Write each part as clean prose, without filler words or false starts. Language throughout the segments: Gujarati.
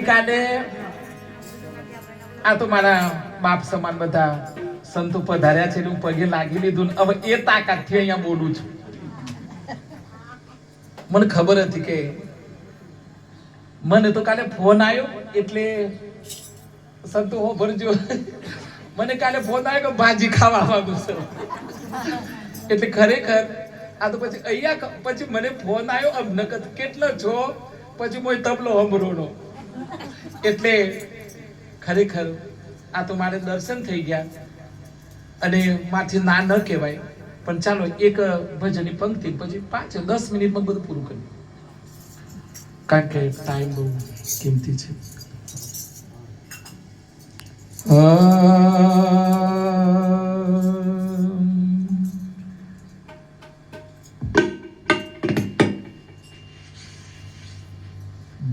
કાલે આ તો મારા બાપ સમાન બધા સંતો પધાર્યા છે, હું પગે લાગી લીધું. હવે એ તાકાતથી અહીંયા બોલું છું. મને ખબર હતી કે મને તો કાલે ફોન આવ્યો એટલે સંતો હો ભરજો. મને કાલે ફોન આવ્યો કે ભાજી ખાવા આવવાનું છે. એટલે ખરેખર આ તો પછી અહીંયા પછી મને ફોન આવ્યો અબ નકદ કેટલો છો, પછી મોય તબલો હંભરોનો. એટલે ખરેખર આ તો મારે દર્શન થઈ ગયા અને માથી ના ન કહેવાય. પણ ચાલો એક ભજનની પંક્તિ પછી 5-10 મિનિટમાં બધું પૂરું કર્યું, કારણ કે ટાઈમ બહુ કિંમતી છે.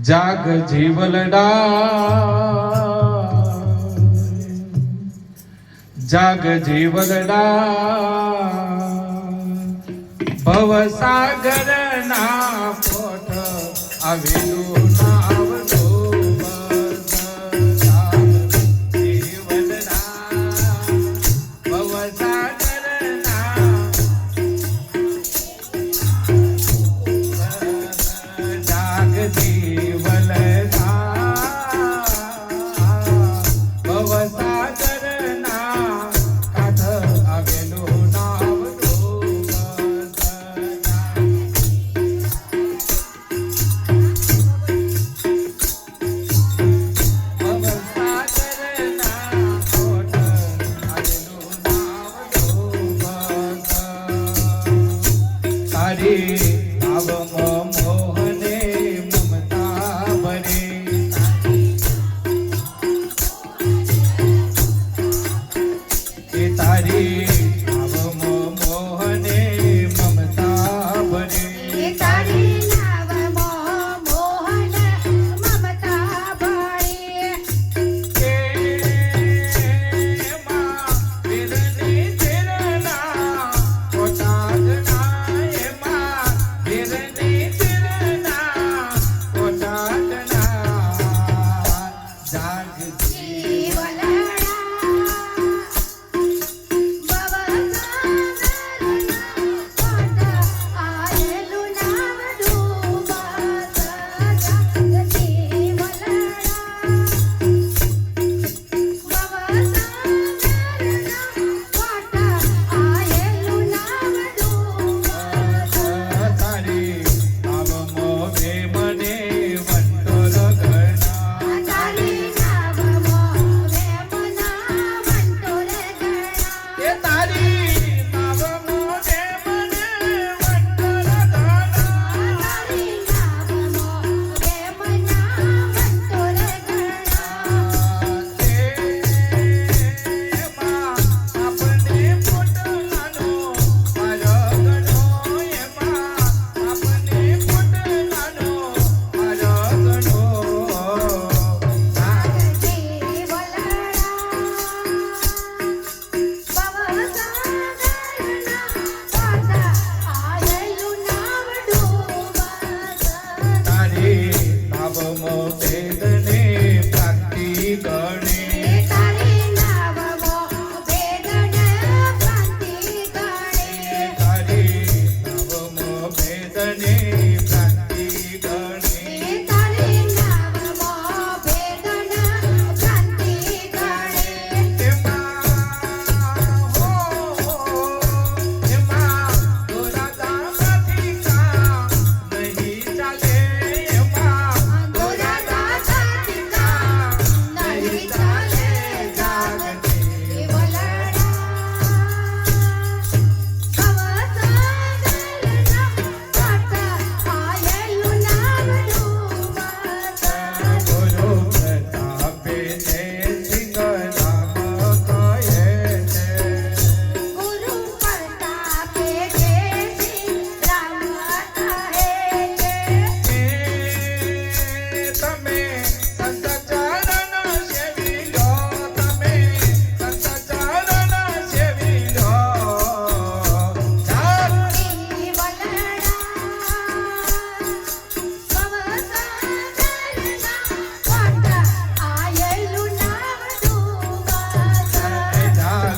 જાગ જીવલડા, જાગ જીવલડા, ભવસાગર ના પોટ આવેલું નાવ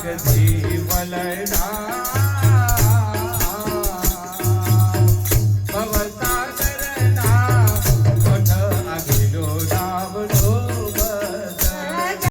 નાગથી વલડા